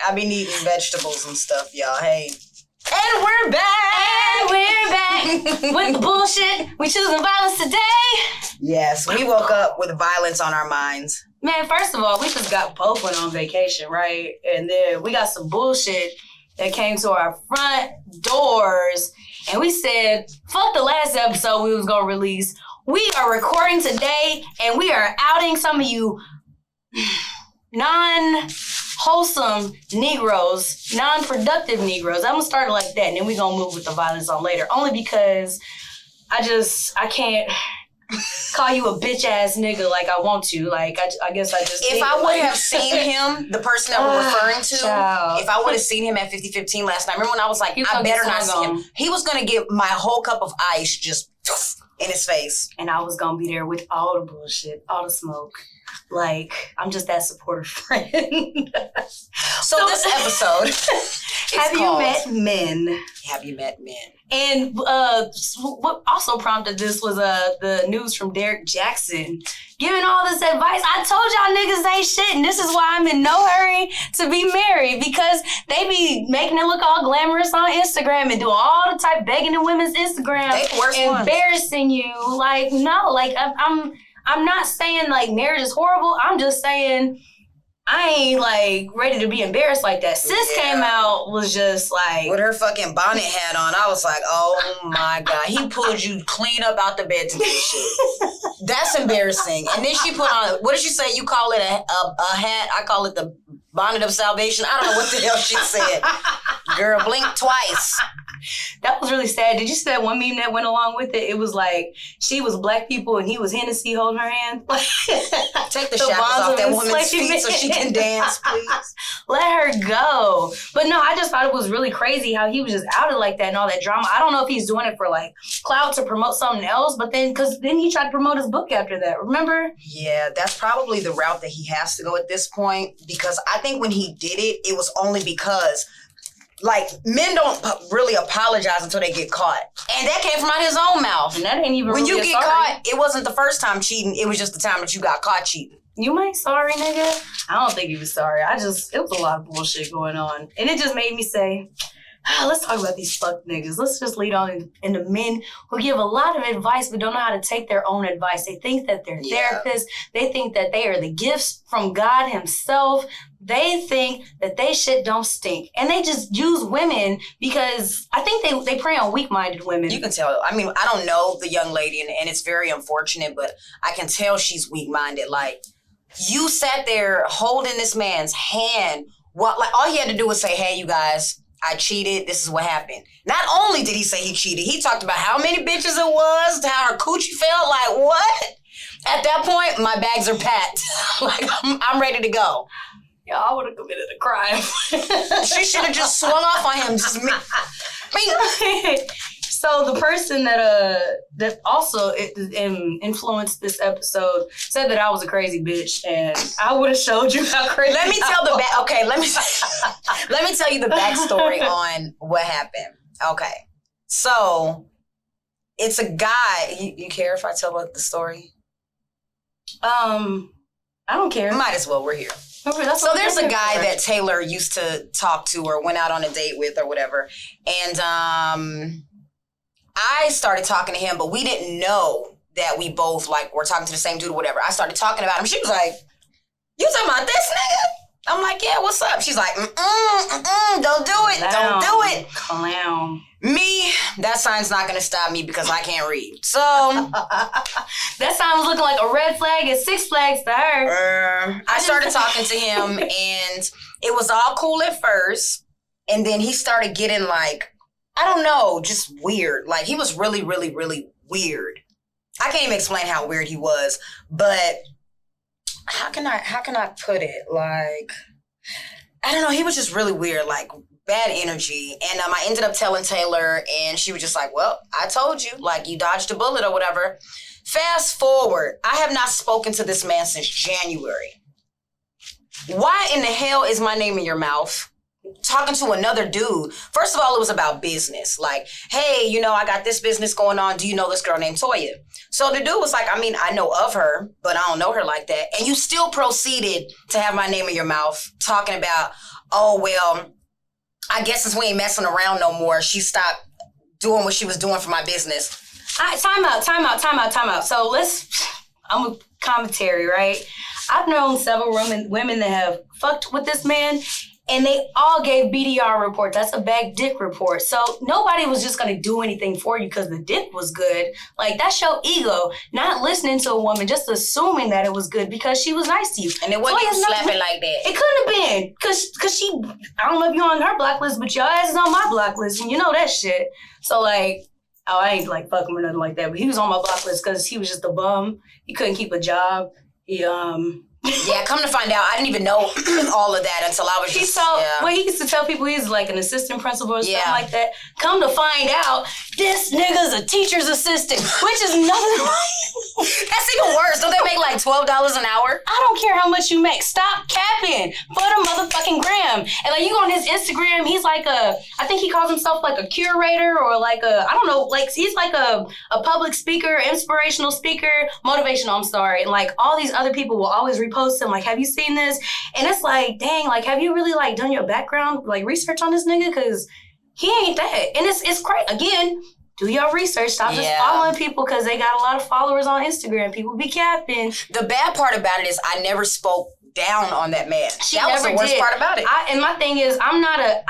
I be needing vegetables and stuff, y'all. Hey. And we're back with the bullshit. We choosing violence today. Yes, we woke up with violence on our minds. Man, first of all, we just both went on vacation, right? And then we got some bullshit that came to our front doors. And we said, fuck the last episode we was going to release. We are recording today, and we are outing some of you non-wholesome Negroes, non-productive Negroes. I'm going to start it like that, and then we're going to move with the violence on later. Only because I can't call you a bitch-ass nigga like I want to. Like, I guess I just... If I would have seen him, the person that we're referring to, child. If I would have seen him at 5015 last night, remember when I was like, I better not see him. He was going to get my whole cup of ice just in his face. And I was going to be there with all the bullshit, all the smoke. Like, I'm just that supportive friend. So this episode Have you met men? Have you met men? And what also prompted this was the news from Derrick Jaxsn giving all this advice. I told y'all niggas ain't shit, and this is why I'm in no hurry to be married, because they be making it look all glamorous on Instagram and doing all the type begging in women's Instagram, they the worst embarrassing you. Like, no, like I'm not saying like marriage is horrible. I'm just saying I ain't like ready to be embarrassed like that. Sis came out, was just like with her fucking bonnet hat on. I was like, oh my God. He pulled you clean up out the bed to do shit. That's embarrassing. And then she put on, what did she say? You call it a hat? I call it the bonnet of salvation. I don't know what the hell she said. Girl, blink twice. That was really sad. Did you see that one meme that went along with it? It was like she was black people and he was Hennessy holding her hand. Take the shackles off that woman's feet so she can dance, please. Let her go. But no, I just thought it was really crazy how he was just outed like that and all that drama. I don't know if he's doing it for like clout to promote something else, but then he tried to promote his book after that. Remember? Yeah, that's probably the route that he has to go at this point, because I think when he did it, it was only because like, men don't really apologize until they get caught. And that came from out his own mouth. And that ain't even when really you get caught, it wasn't the first time cheating. It was just the time that you got caught cheating. You ain't sorry, nigga? I don't think he was sorry. It was a lot of bullshit going on. And it just made me say, let's talk about these fuck niggas. Let's just lead on into men who give a lot of advice but don't know how to take their own advice. They think that they're therapists. They think that they are the gifts from God himself. They think that they shit don't stink. And they just use women because I think they prey on weak-minded women. You can tell. I mean, I don't know the young lady, and it's very unfortunate, but I can tell she's weak-minded. Like, you sat there holding this man's hand. Like, all he had to do was say, hey, you guys, I cheated. This is what happened. Not only did he say he cheated, he talked about how many bitches it was, how her coochie felt. Like, what? At that point, my bags are packed. Like, I'm ready to go. Yeah, I would have committed a crime. She should have just swung off on him. Just me. So the person that also influenced this episode said that I was a crazy bitch, and I would have showed you how crazy. Let me tell let me tell you the backstory on what happened. Okay, so it's a guy. You care if I tell about the story? I don't care. Might as well. We're here. So there's a guy that Taylor used to talk to or went out on a date with or whatever. And I started talking to him, but we didn't know that we both like were talking to the same dude or whatever. I started talking about him. She was like, you talking about this nigga? I'm like, yeah, what's up? She's like, don't do it. Don't do it. Clown. Me, that sign's not going to stop me because I can't read. So. That sign was looking like a red flag and 6 flags to her. I started talking to him and it was all cool at first. And then he started getting like, I don't know, just weird. Like he was really, really, really weird. I can't even explain how weird he was, but how can I put it? Like, I don't know. He was just really weird, like bad energy. And I ended up telling Taylor and she was just like, well, I told you, like you dodged a bullet or whatever. Fast forward, I have not spoken to this man since January. Why in the hell is my name in your mouth? Talking to another dude. First of all, it was about business. Like, hey, you know, I got this business going on. Do you know this girl named Toya? So the dude was like, I mean, I know of her, but I don't know her like that. And you still proceeded to have my name in your mouth talking about, oh, well, I guess since we ain't messing around no more, she stopped doing what she was doing for my business. Time out. So I'm a commentary, right? I've known several women that have fucked with this man, and they all gave BDR reports. That's a bag dick report. So nobody was just going to do anything for you because the dick was good. Like, that's your ego, not listening to a woman, just assuming that it was good because she was nice to you. And it wasn't even slapping like that. It couldn't have been because she, I don't know if you're on her blacklist, but your ass is on my blacklist, and you know that shit. So, like, oh, I ain't like fuck him or nothing like that, but he was on my blacklist because he was just a bum. He couldn't keep a job. He Yeah, come to find out, I didn't even know all of that until I was just... Well, he used to tell people he's like an assistant principal or something like that. Come to find out, this nigga's a teacher's assistant, which is nothing like... That's even worse. Don't they make like $12 an hour? I don't care how much you make. Stop capping for the motherfucking gram. And like, you go on his Instagram, he's like I think he calls himself like a curator or like I don't know, like he's like a public speaker, inspirational speaker, motivational, I'm sorry. And like all these other people will always repost him like, have you seen this? And it's like, dang, like have you really like done your background, like research on this nigga? Cause he ain't that. And it's crazy. Again, do your research. Stop just following people because they got a lot of followers on Instagram. People be capping. The bad part about it is I never spoke down on that man. That was the worst part about it. And my thing is, I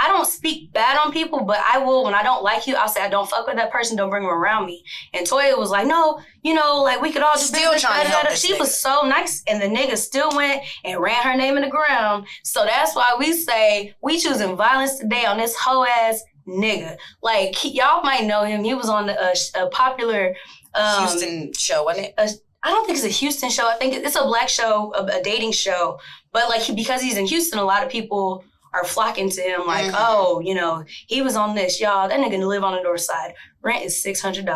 don't speak bad on people, but I will, when I don't like you, I'll say, I don't fuck with that person, don't bring him around me. And Toya was like, no, you know, like we could all just still trying to help. She was so nice, and the nigga still went and ran her name in the ground. So that's why we say we choosing violence today on this hoe ass nigga. Like, y'all might know him. He was on a popular Houston show, wasn't it? I don't think it's a Houston show. I think it's a black show, a dating show. But like because he's in Houston, a lot of people are flocking to him. Like, oh, you know, he was on this, y'all. That nigga live on the north side. Rent is $600.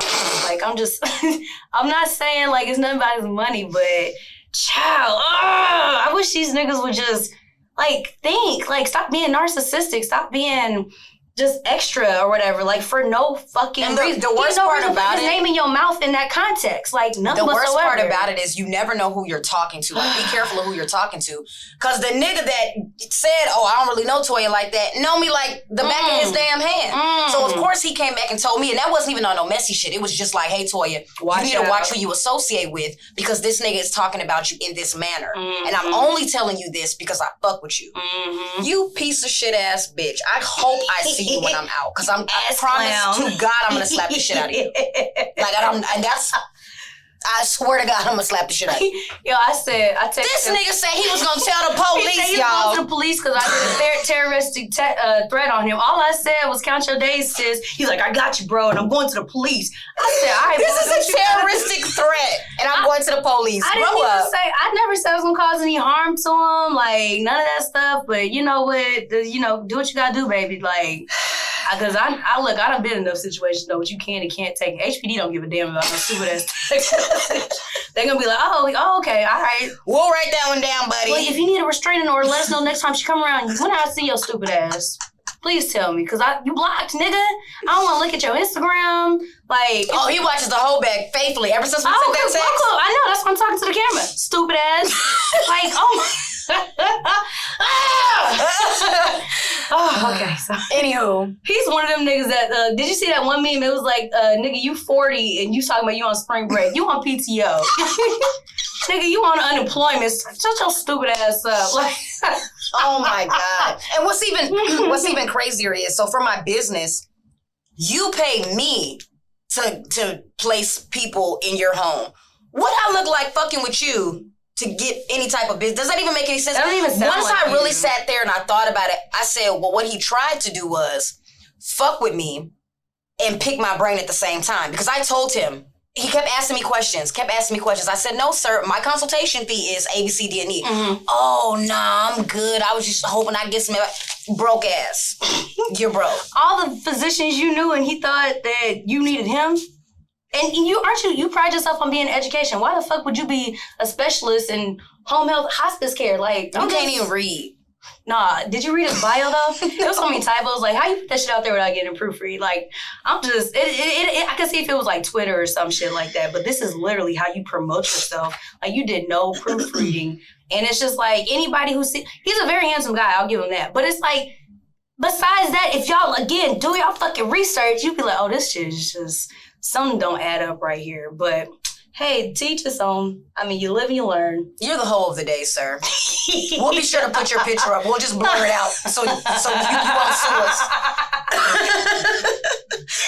Like, I'm not saying like it's nothing about his money, but child, I wish these niggas would just like think, like stop being narcissistic, stop being just extra or whatever, like for no fucking reason. The worst part about it, his name in your mouth in that context, like nothing whatsoever. The worst part about it is you never know who you're talking to. Like, be careful of who you're talking to, because the nigga that said, "Oh, I don't really know Toya like that," know me like the back of his damn hand. So of course he came back and told me, and that wasn't even on no messy shit. It was just like, "Hey Toya, you need to watch who you associate with because this nigga is talking about you in this manner, and I'm only telling you this because I fuck with you. You piece of shit ass bitch. I hope I see you when I'm out, because I promise to God I'm gonna slap the shit out of you. Like I swear to God I'm gonna slap the shit out of you." Yo, this nigga said he was gonna tell the police, he y'all. He was going to the police because I did a terroristic threat on him. All I said was, "Count your days, sis." He's like, "I got you, bro," and I'm going to the police. I said, "All right, this is a terroristic threat, and I'm going to the police." I never said I was gonna cause any harm to him, like none of that stuff. But you know what? Do what you gotta do, baby. Like, because I done been in those situations, know what you can and can't take. HPD don't give a damn about no stupid ass. They're gonna be like, oh, okay, all right. We'll write that one down, buddy. Well, if you need a restraining order, let us know next time she come around. When I see your stupid ass, please tell me, because you blocked, nigga. I don't want to look at your Instagram. Like, he watches the Heaux Bag faithfully ever since we sent that text. I know, that's why I'm talking to the camera. Stupid ass. Like, oh my. Okay, so anywho, he's one of them niggas that did you see that one meme? It was like, nigga, you 40 and you talking about you on spring break. You on PTO. Nigga, you on unemployment. Shut your stupid ass up. Like, oh my God. And what's even crazier is, so for my business, you pay me to place people in your home. What I look like fucking with you to get any type of business? Does that even make any sense? That don't even sound Once like I really sat there and I thought about it, I said, well, what he tried to do was fuck with me and pick my brain at the same time. Because I told him, he kept asking me questions. I said, no, sir, my consultation fee is A, B, C, D, and E. Oh, nah, I'm good. I was just hoping I'd get some broke ass. You're broke. All the physicians you knew and he thought that you needed him? And you pride yourself on being in education. Why the fuck would you be a specialist in home health hospice care? Like, you can't even read. Nah, did you read his bio though? There was so many typos. Like, how you put that shit out there without getting a proofread? Like, I'm just, I could see if it was like Twitter or some shit like that, but this is literally how you promote yourself. Like, you did no proofreading And it's just like anybody who see, he's a very handsome guy. I'll give him that. But it's like, besides that, if y'all, again, do y'all fucking research, you be like, oh, this shit is just, something don't add up right here. But hey, teach us own. I mean, you live and you learn. You're the hoe of the day, sir. We'll be sure to put your picture up. We'll just blur it out so you won't sue us.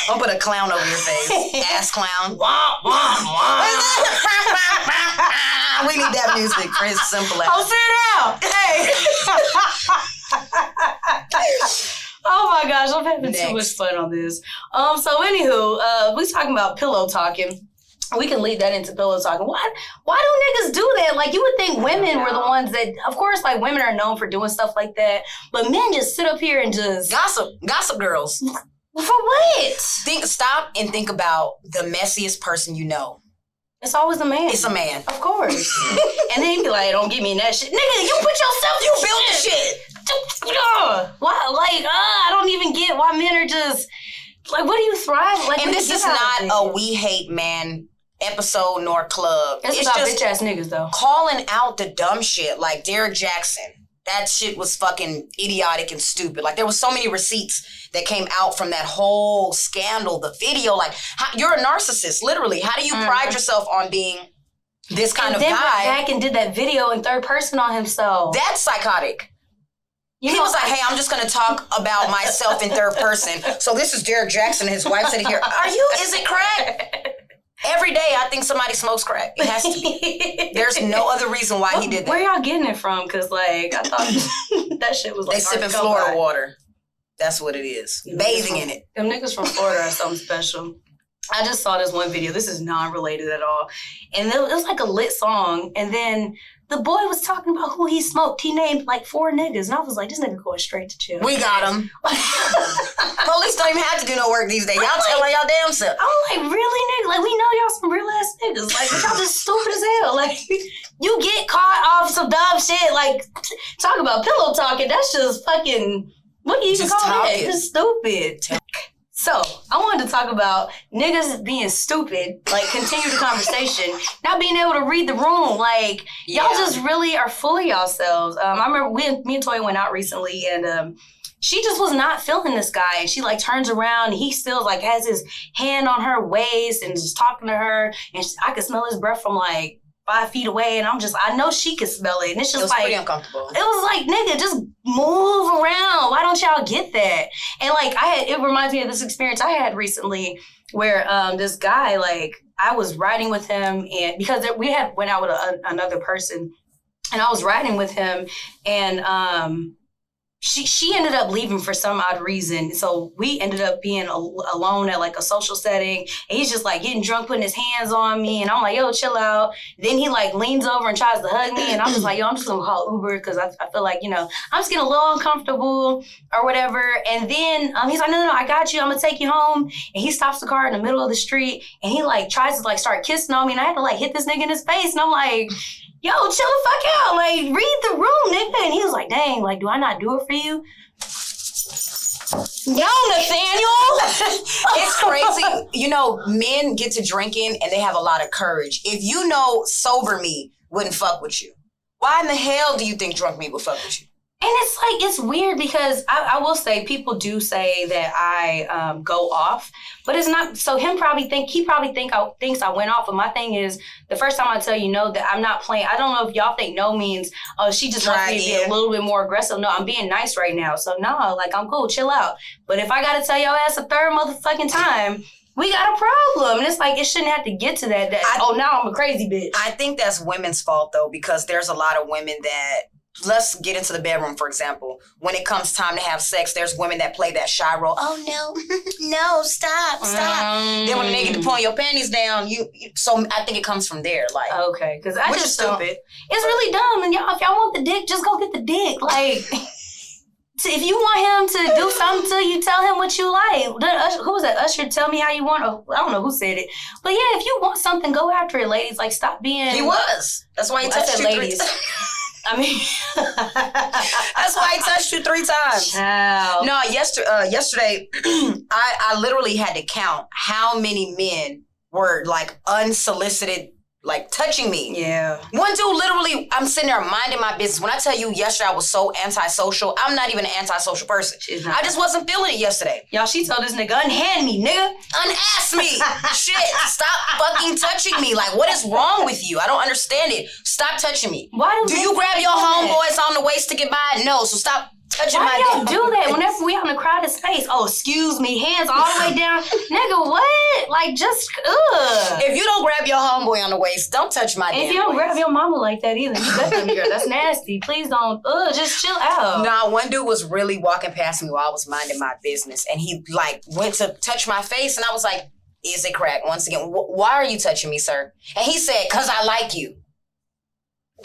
I'll put a clown over your face. Ass clown. Wah, wah, wah. We need that music for his simple ass. Oh, sit down. Hey. Oh my gosh, I'm having too much fun on this. So anywho, we talking about pillow talking. We can lead that into pillow talking. Why do niggas do that? Like, you would think women were the ones that, of course, like, women are known for doing stuff like that, but men just sit up here and just... Gossip girls. For what? Stop and think about the messiest person you know. It's always a man. It's a man. Of course. And then he'd be like, don't get me in that shit. Nigga, you put yourself in You built the shit. Why? Like, I don't even get why men are just... Like, what do you thrive? Like, and this is not a we hate man episode nor club. It's about bitch ass niggas though. Calling out the dumb shit like Derrick Jaxsn. That shit was fucking idiotic and stupid. Like, there was so many receipts that came out from that whole scandal, the video. Like, you're a narcissist, literally. How do you pride yourself on being this kind of guy? And then went back and did that video in third person on himself. That's psychotic. He was like, hey, I'm just going to talk about myself in third person. So this is Derrick Jaxsn and his wife sitting here. Is it crack? Every day I think somebody smokes crack. It has to be. There's no other reason why he did that. Where y'all getting it from? Because, like, I thought that shit was like... They sipping Florida water. That's what it is. Bathing in it. Them niggas from Florida are something special. I just saw this one video. This is non-related at all. And it was like a lit song. And then the boy was talking about who he smoked. He named like 4 niggas. And I was like, this nigga going straight to jail. We got him. Police don't even have to do no work these days. Y'all telling y'all damn self. I'm like, really, nigga? Like, we know y'all some real ass niggas. Like, but y'all just stupid as hell. Like, you get caught off some dumb shit. Like, talk about pillow talking. That's just fucking, what do you even call that? Just stupid. So, I wanted to talk about niggas being stupid, like, continue the conversation, not being able to read the room. Like, y'all just really are fooling yourselves. I remember me and Toya went out recently, and she just was not feeling this guy. And she, like, turns around, and he still, like, has his hand on her waist and just talking to her. And I could smell his breath from, like, 5 feet away, and I know she could smell it. And it's just it was pretty uncomfortable. It was like, nigga, just move around. Why don't y'all get that? And like, it reminds me of this experience I had recently where this guy, like, I was riding with him, and because we had went out with another person, and I was riding with him, and she ended up leaving for some odd reason. So we ended up being alone at like a social setting. And he's just like getting drunk, putting his hands on me. And I'm like, yo, chill out. Then he like leans over and tries to hug me. And I'm just like, yo, I'm just going to call Uber because I feel like, you know, I'm just getting a little uncomfortable or whatever. And then he's like, no, I got you. I'm going to take you home. And he stops the car in the middle of the street. And he like tries to like start kissing on me. And I had to like hit this nigga in his face. And I'm like, yo, chill the fuck out. Like, read the room, nigga. And he was like, dang, like, do I not do it for you? No, Nathaniel. It's crazy. You know, men get to drinking and they have a lot of courage. If you know sober me wouldn't fuck with you, why in the hell do you think drunk me would fuck with you? And it's like, it's weird because I will say, people do say that I go off, but it's not. So he probably thinks I went off. But my thing is, the first time I tell you no, that I'm not playing. I don't know if y'all think no means, oh, she just wants me to be a little bit more aggressive. No, I'm being nice right now. So no, like, I'm cool, chill out. But if I gotta tell your ass a third motherfucking time, we got a problem. And it's like, it shouldn't have to get to that. Now I'm a crazy bitch. I think that's women's fault though, because there's a lot of women that. Let's get into the bedroom, for example. When it comes time to have sex, there's women that play that shy role. Oh, no. No, stop. Then when they get to pulling your panties down, so I think it comes from there. Like, okay, because I just stupid. It's really dumb. And y'all, if y'all want the dick, just go get the dick. Like, if you want him to do something to you, tell him what you like. Who was that? Usher, tell me how you want. I don't know who said it. But yeah, if you want something, go after it, ladies. Like, stop being... He was. That's why he touched you ladies. 3 times. I mean, that's why I touched you 3 times. Wow. No, yesterday, I literally had to count how many men were like unsolicited like touching me. Yeah. One dude literally, I'm sitting there minding my business. When I tell you yesterday I was so antisocial, I'm not even an antisocial person. I just wasn't feeling it yesterday. Y'all, she told this nigga, unhand me, nigga. Unass me. Shit, stop fucking touching me. Like, what is wrong with you? I don't understand it. Stop touching me. Why do you grab your homeboys on the waist to get by? No, so stop touching my dick. Why y'all do that whenever we out in a crowded space? Oh, excuse me, hands all the way down. Nigga, what? Like, just, If you don't grab your homeboy on the waist, don't touch my dick. If you don't grab your mama like that either, you definitely girl. That's nasty. Please don't, just chill out. Nah, one dude was really walking past me while I was minding my business, and he, like, went to touch my face, and I was like, is it crack? Once again, why are you touching me, sir? And he said, because I like you.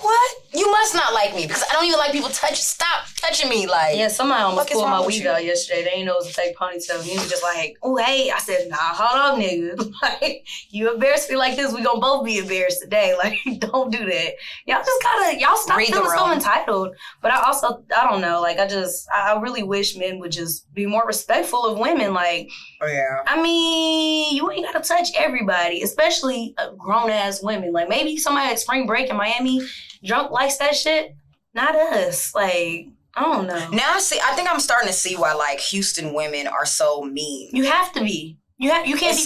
What? You must not like me because I don't even like people stop touching me. Like, yeah, somebody almost pulled my weave out yesterday. They didn't know it was a fake ponytail. He was just like, oh, hey. I said, nah, hold on, nigga. Like, you embarrassed me like this, we gonna both be embarrassed today. Like, don't do that. Y'all just y'all stop feeling so entitled. But I don't know. Like, I really wish men would just be more respectful of women. Like, yeah. I mean, you ain't gotta touch everybody, especially grown-ass women. Like, maybe somebody at spring break in Miami drunk likes that shit. Not us. Like, I don't know. Now I think I'm starting to see why like Houston women are so mean. You have to be. You can't as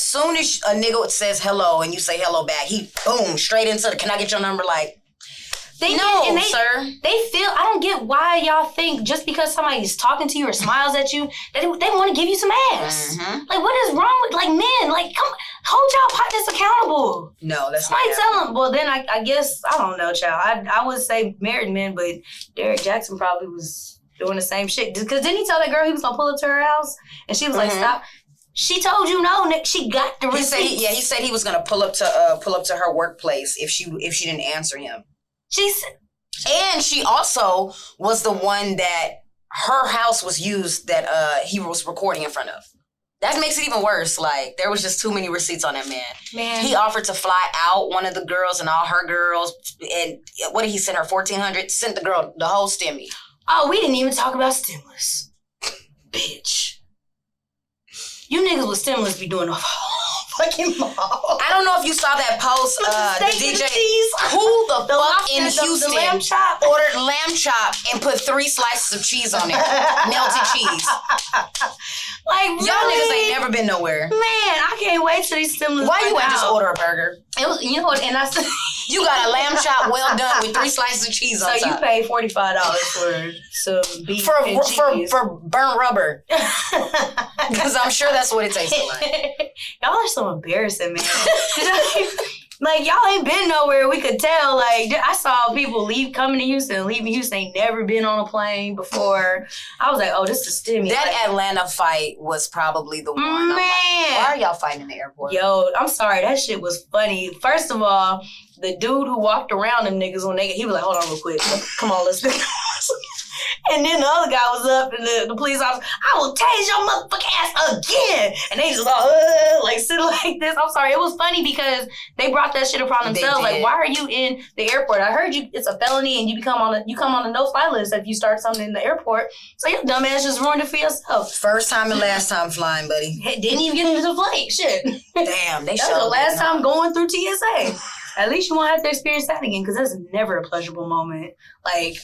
soon as a nigga says hello and you say hello back, he boom straight into the can I get your number? Like, sir. They feel, I don't get why y'all think just because somebody's talking to you or smiles at you, that they want to give you some ass. Mm-hmm. Like, what is wrong with, like, men? Like, come, hold y'all partners accountable. No, that's somebody not tell them. Well, then I guess, I don't know, child. I would say married men, but Derrick Jaxsn probably was doing the same shit. Because didn't he tell that girl he was going to pull up to her house? And she was like, stop. She told you no, Nick. She got the receipt. He said he was going to pull up to her workplace if she didn't answer him. And she also was the one that her house was used that he was recording in front of. That makes it even worse. Like, there was just too many receipts on that man. He offered to fly out one of the girls and all her girls. And what did he send her? $1,400? Sent the girl the whole stimmy. Oh, we didn't even talk about stimulus. Bitch. You niggas with stimulus be doing a fucking mall. I don't know if you saw that post. The DJ, who the fuck in Houston ordered lamb chop and put 3 slices of cheese on there, melted cheese. Like, really? Y'all niggas ain't never been nowhere. Man, I can't wait till these stimulus. Why you ain't just order a burger? It was, you know what? And I said, you got a lamb chop well done with 3 slices of cheese on top. So you paid $45 for some beef for burnt rubber. Because I'm sure that's what it tastes like. Y'all are so embarrassing, man. Like, y'all ain't been nowhere. We could tell. Like, I saw people coming to Houston, leaving Houston, ain't never been on a plane before. I was like, oh, this is stimmy. That Atlanta fight was probably the one. Man. Like, why are y'all fighting in the airport? Yo, I'm sorry. That shit was funny. First of all, the dude who walked around them niggas he was like, hold on real quick. Come on, let's go. And then the other guy was up, and the police officer, I will tase your motherfucking ass again. And they just all, like, sitting like this. I'm sorry. It was funny because they brought that shit upon themselves. Like, why are you in the airport? I heard it's a felony, and you come on the no-fly list if you start something in the airport. So your dumb ass just ruined it for yourself. First time and last time flying, buddy. Didn't even get into the flight. Shit. Damn, they showed the last time going through TSA. At least you won't have to experience that again, because that's never a pleasurable moment. Like,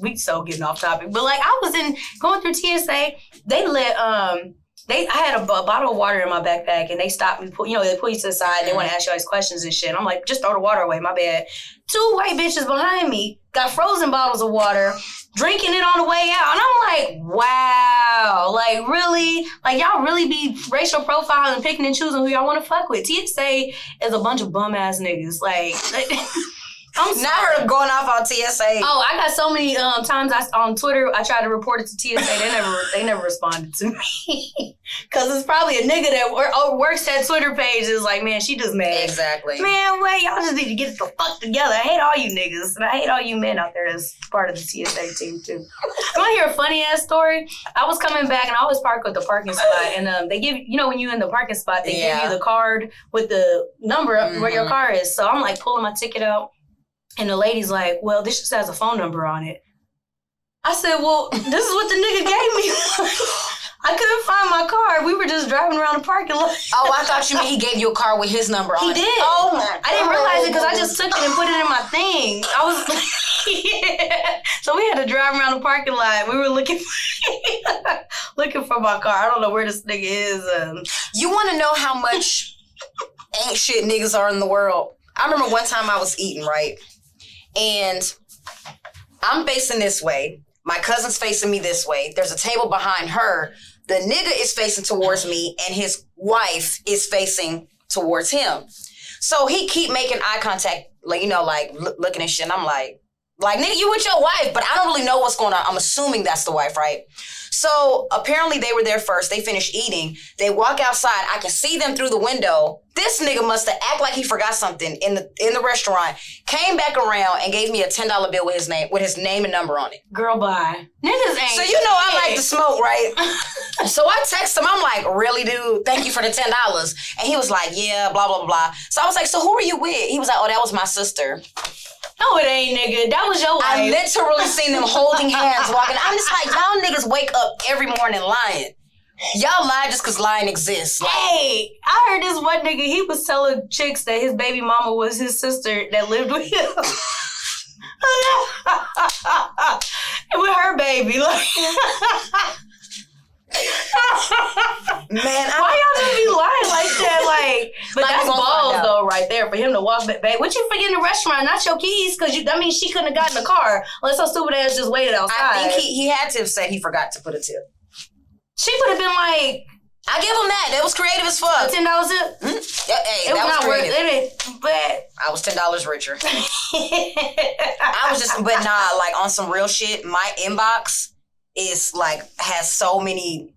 we so getting off topic, but like, I was going through TSA. They let I had a bottle of water in my backpack, and they stopped me. They pull you to the side. They want to ask you all these questions and shit. And I'm like, just throw the water away. My bad. 2 white bitches behind me got frozen bottles of water, drinking it on the way out. And I'm like, wow. Like, really? Like, y'all really be racial profiling and picking and choosing who y'all want to fuck with. TSA is a bunch of bum-ass niggas. Like, I'm sorry. Not her going off on TSA. Oh, I got so many times on Twitter, I tried to report it to TSA. They never responded to me. Because it's probably a nigga that works that Twitter page is like, man, she just mad. Exactly. Man, wait, y'all just need to get the fuck together. I hate all you niggas. And I hate all you men out there that's part of the TSA team, too. You want to hear a funny-ass story? I was coming back, and I always park with the parking spot. And they give, when you're in the parking spot, they give you the card with the number where your car is. So I'm, like, pulling my ticket out. And the lady's like, well, this just has a phone number on it. I said, well, this is what the nigga gave me. I couldn't find my car. We were just driving around the parking lot. Oh, I thought you meant he gave you a car with his number on He it. did. Oh my! I didn't realize it because I just took it and put it in my thing. I was yeah. So we had to drive around the parking lot. We were looking for my car. I don't know where this nigga is. You want to know how much ain't shit niggas are in the world? I remember one time I was eating, right? And I'm facing this way. My cousin's facing me this way. There's a table behind her. The nigga is facing towards me and his wife is facing towards him. So he keep making eye contact, like, you know, like looking at shit. And I'm like, nigga, you with your wife, but I don't really know what's going on. I'm assuming that's the wife, right? So apparently they were there first. They finished eating. They walk outside. I can see them through the window. This nigga must have acted like he forgot something in the restaurant. Came back around and gave me a $10 bill with his name and number on it. Girl, bye. Niggas ain't. So you know I like to smoke, right? So I text him. I'm like, really, dude? Thank you for the $10. And he was like, yeah, blah, blah, blah. So I was like, so who are you with? He was like, oh, that was my sister. No, it ain't, nigga. That was your wife. I literally seen them holding hands walking. I'm just like, y'all niggas wake up every morning lying. Y'all lie just because lying exists. Like, hey, I heard this one nigga, he was telling chicks that his baby mama was his sister that lived with him. With her baby. Like, man, why y'all gonna be lying like that? Like, but like that's balls though, right there, for him to walk back. Babe, what you forget in the restaurant? Not your keys, because that means she couldn't have gotten the car unless her stupid ass just waited outside. I think he had to have said he forgot to put a tip. She would have been like, I give him that. That was creative as fuck. $10 tip. Mm-hmm. Yeah, hey, It that was not creative. worth it, but I was $10 richer. I was just, but nah, like on some real shit. My inbox is like has so many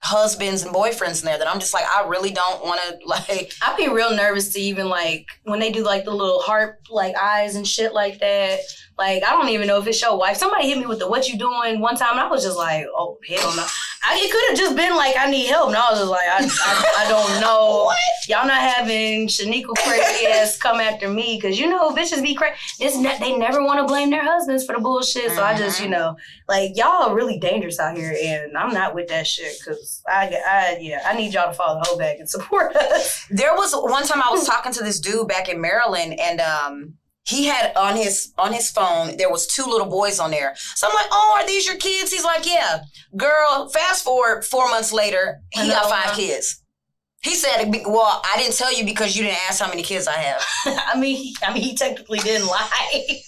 husbands and boyfriends in there that I'm just like, I really don't want to like. I'd be real nervous to even like when they do like the little heart like eyes and shit like that. Like, I don't even know if it's your wife. Somebody hit me with the "what you doing" one time, and I was just like, oh hell no. It could have just been like, I need help, and I was just like, I don't know. What? Y'all not having Shaniqua crazy ass come after me, because you know bitches be crazy. They never want to blame their husbands for the bullshit. So I just, you know, like, y'all are really dangerous out here, and I'm not with that shit, because I need y'all to follow the Heaux Bag and support us. There was one time I was talking to this dude back in Maryland, and he had on his phone, there was 2 little boys on there. So I'm like, oh, are these your kids? He's like, yeah. Girl, fast forward 4 months later, he got 5 kids. He said, well, I didn't tell you because you didn't ask how many kids I have. I mean, he technically didn't lie. I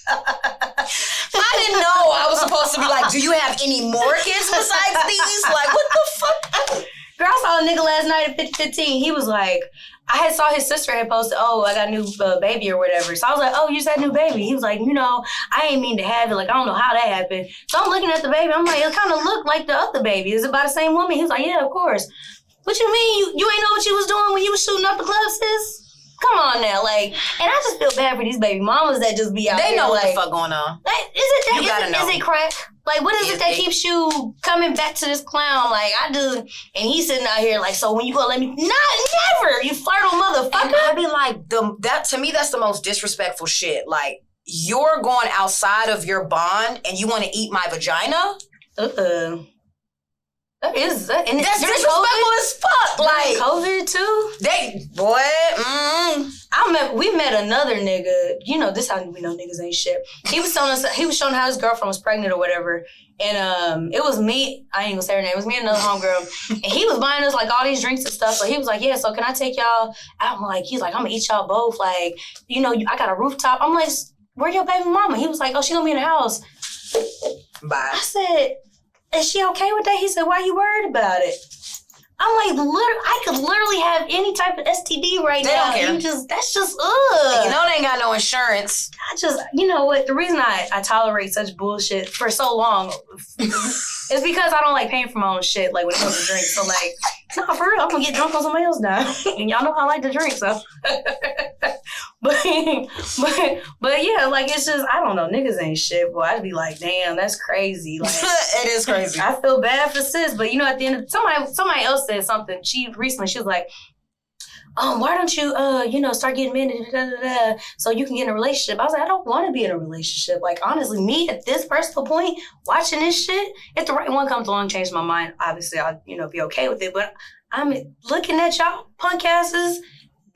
didn't know I was supposed to be like, do you have any more kids besides these? Like, what the fuck? Girl, I saw a nigga last night at 5015. He was like, I saw his sister had posted, oh, I got a new baby or whatever. So I was like, oh, you just had a new baby. He was like, you know, I ain't mean to have it. Like, I don't know how that happened. So I'm looking at the baby. I'm like, it kind of looked like the other baby. Is it by the same woman? He was like, yeah, of course. What you mean? You ain't know what you was doing when you was shooting up the club, sis? Come on now, like, and I just feel bad for these baby mamas that just be out They here, know what like, the fuck going on. Is You gotta know. it crack? Like, what is it that keeps you coming back to this clown? Like, I do, and he's sitting out here like, so when you gonna let me? Not never, you fertile motherfucker. And I be like, that to me, that's the most disrespectful shit. Like, you're going outside of your bond and you want to eat my vagina? That is, and that's disrespectful as fuck. Like, COVID too. We met another nigga. You know, this how we know niggas ain't shit. He was showing how his girlfriend was pregnant or whatever. And it was me, I ain't gonna say her name, it was me and another homegirl. And he was buying us like all these drinks and stuff. So he was like, yeah, so can I take y'all out? He's like, I'm gonna eat y'all both. Like, you know, I got a rooftop. I'm like, where your baby mama? He was like, oh, she gonna be in the house. Bye. I said, is she okay with that? He said, why you worried about it? I'm like, I could literally have any type of STD right now. They don't care. That's just, ugh. You know they ain't got no insurance. You know what? The reason I tolerate such bullshit for so long is because I don't like paying for my own shit, like when it comes to drinks. So like, no, for real, I'm gonna get drunk on somebody else now. And y'all know I like to drink, so. but yeah, like, it's just, I don't know, niggas ain't shit, boy. I'd be like, damn, that's crazy. Like, it is crazy. I feel bad for sis, but you know, at the end of somebody else said something. She was like, why don't you, start getting men so you can get in a relationship? I was like, I don't want to be in a relationship. Like, honestly, me at this personal point, watching this shit, if the right one comes along, change my mind, obviously I'll, be okay with it. But I'm looking at y'all punk asses.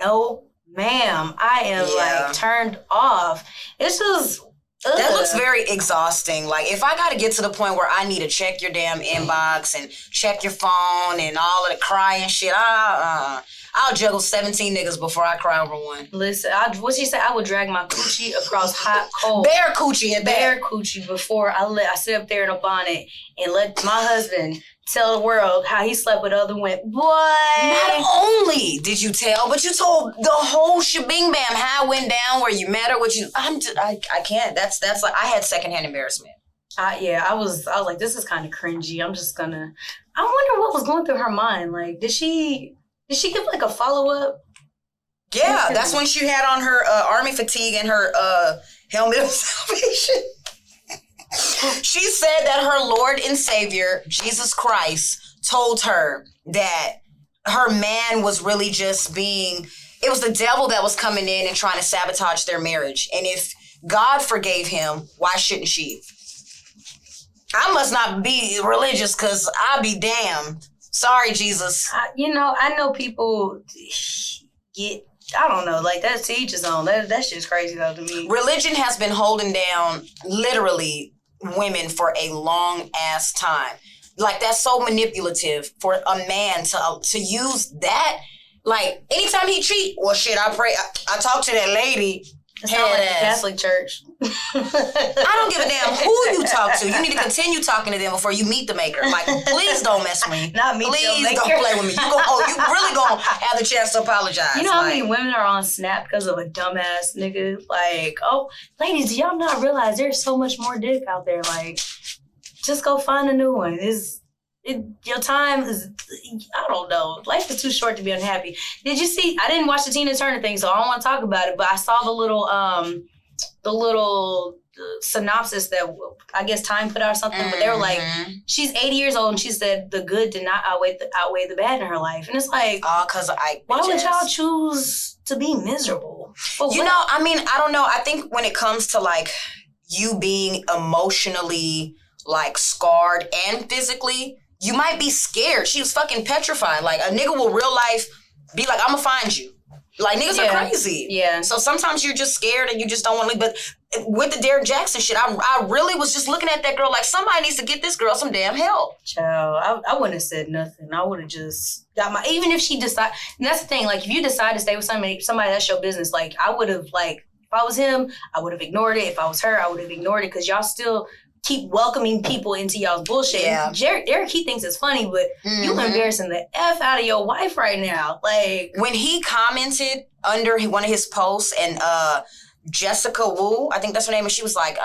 No, ma'am. I am turned off. It's just... That looks very exhausting. Like, if I got to get to the point where I need to check your damn inbox and check your phone and all of the crying shit, I'll juggle 17 niggas before I cry over one. Listen, what she said, I would drag my coochie across hot coal. Bare coochie at that. Bare coochie before I sit up there in a bonnet and let my husband tell the world how he slept with other women. What? Not only did you tell, but you told the whole shebang bam how it went down, where you met her, I can't. That's like, I had secondhand embarrassment. I was like, this is kind of cringy. I'm just gonna, I wonder what was going through her mind. Like, did she give like a follow-up? Yeah, that's when she had on her army fatigue and her helmet of salvation. She said that her Lord and Savior, Jesus Christ, told her that her man was really just it was the devil that was coming in and trying to sabotage their marriage. And if God forgave him, why shouldn't she? I must not be religious because I'll be damned. Sorry, Jesus. I know people get... I don't know, like, that's to each his own. That's just crazy, though, to me. Religion has been holding down, literally, women for a long-ass time. Like, that's so manipulative for a man to use that. Like, anytime he cheat, well, shit, I pray. I talk to that lady. It's not like the Catholic Church. I don't give a damn who you talk to. You need to continue talking to them before you meet the maker. Like, please don't mess with me. Not me. Please don't play with me. You really gonna have the chance to apologize. You know how many women are on Snap because of a dumbass nigga? Like, oh, ladies, do y'all not realize there's so much more dick out there? Like, just go find a new one. Your time is, I don't know. Life is too short to be unhappy. Did you see? I didn't watch the Tina Turner thing, so I don't want to talk about it. But I saw the little synopsis that I guess Time put out or something. But they were like, she's 80 years old, and she said the good did not outweigh the bad in her life. And it's like, because why would y'all choose to be miserable? I don't know. I think when it comes to like you being emotionally like scarred and physically, you might be scared. She was fucking petrified. Like, a nigga will real life be like, I'm gonna find you. Like, niggas are crazy. Yeah. So sometimes you're just scared and you just don't want to leave. But with the Derrick Jaxsn shit, I really was just looking at that girl like, somebody needs to get this girl some damn help. Child, I wouldn't have said nothing. I would have just got even if she decide, and that's the thing, like, if you decide to stay with somebody that's your business, like, I would have, like, if I was him, I would have ignored it. If I was her, I would have ignored it, because y'all still keep welcoming people into y'all's bullshit. Yeah. Derrick, he thinks it's funny, but you embarrassing the F out of your wife right now. Like, when he commented under one of his posts, and Jessica Wu, I think that's her name, and she was like,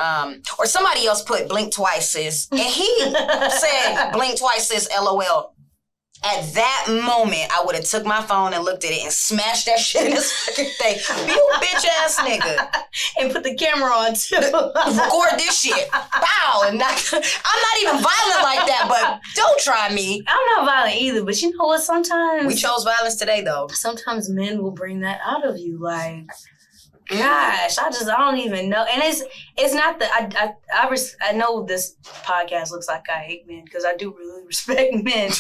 or somebody else put blink twice, sis. And he said blink twice, sis, LOL. At that moment, I would have took my phone and looked at it and smashed that shit in his fucking face. You bitch ass nigga. And put the camera on too. Record this shit. Bow. And I'm not even violent like that, but don't try me. I'm not violent either, but you know what? Sometimes we chose violence today, though. Sometimes men will bring that out of you, like. Gosh, I don't even know. And it's not that I know this podcast looks like I hate men, because I do really respect men.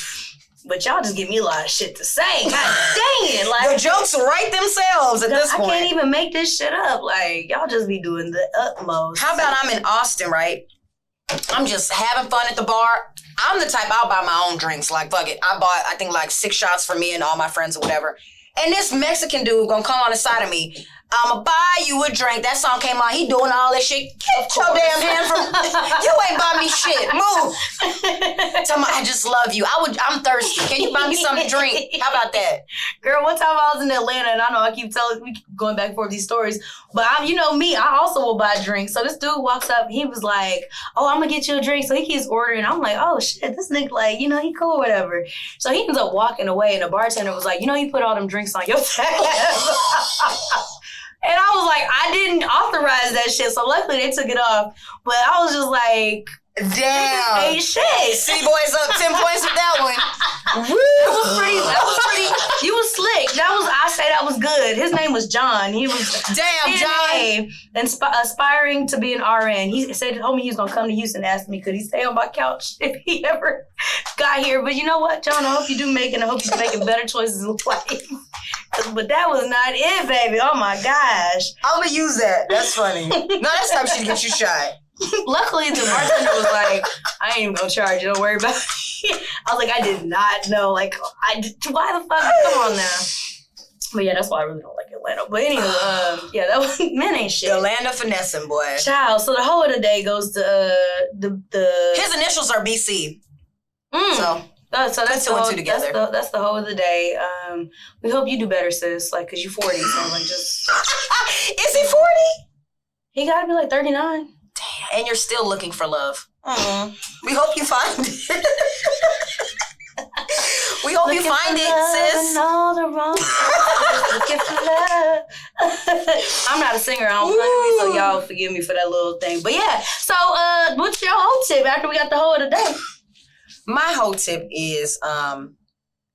But y'all just give me a lot of shit to say. God dang it. Like, the jokes write themselves at this point. I can't even make this shit up. Like, y'all just be doing the utmost. How about I'm in Austin, right? I'm just having fun at the bar. I'm the type, I'll buy my own drinks. Like, fuck it. I bought, I think, like 6 shots for me and all my friends or whatever. And this Mexican dude gonna come on the side of me. I'ma buy you a drink. That song came on. He doing all that shit. Get your damn hand from... You ain't buy me shit. Move. Tell me, I just love you. I'm thirsty. Can you buy me something to drink? How about that? Girl, one time I was in Atlanta, and I know I keep going back and forth these stories, but you know me, I also will buy drinks. So this dude walks up, he was like, oh, I'm gonna get you a drink. So he keeps ordering. I'm like, oh shit, this nigga, like, he cool, whatever. So he ends up walking away, and the bartender was like, you put all them drinks on your tab. And I was like, I didn't authorize that shit. So luckily they took it off. But I was just like, damn. Ain't shit. City Boys up 10 points with that one. Woo. That was pretty. You was slick. I say good. His name was John. He was Damn, John. Aspiring to be an RN. He said, told me he was going to come to Houston and ask me, could he stay on my couch if he ever got here? But you know what, John? I hope you do make it. I hope you're making better choices in life. But that was not it, baby. Oh, my gosh. I'm going to use that. That's funny. No, that's time she get you shot. Luckily, the bartender was like, I ain't even going to charge you. Don't worry about it. I was like, I did not know. Like, why the fuck? Come on now. But yeah, that's why I really don't like Atlanta. But anyway, yeah, that was, men ain't shit. The land of finessing, boy. Child. So the hoe of the day goes to the His initials are BC. So that's two and two together. That's the hoe of the day. We hope you do better, sis. Like, cause you 40, so like just. Is he 40? He gotta be like 39. Damn, and you're still looking for love. We hope you find it. We hope you find it, sis. All the wrong looking for love. I'm not a singer. I don't claim so y'all forgive me for that little thing. But yeah, so what's your whole tip after we got the hoe of the day? My whole tip is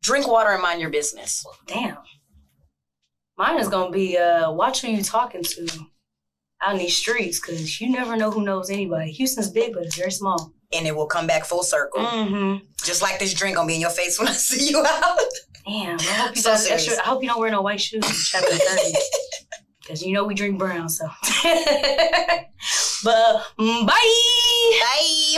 drink water and mind your business. Damn. Mine is gonna be watch who you talking to out in these streets, because you never know who knows anybody. Houston's big, but it's very small. And it will come back full circle. Mm-hmm. Just like this drink gonna be in your face when I see you out. Damn, I hope you got extra. I hope you don't wear no white shoes in chapter 30. Because you know we drink brown, so. But bye! Bye!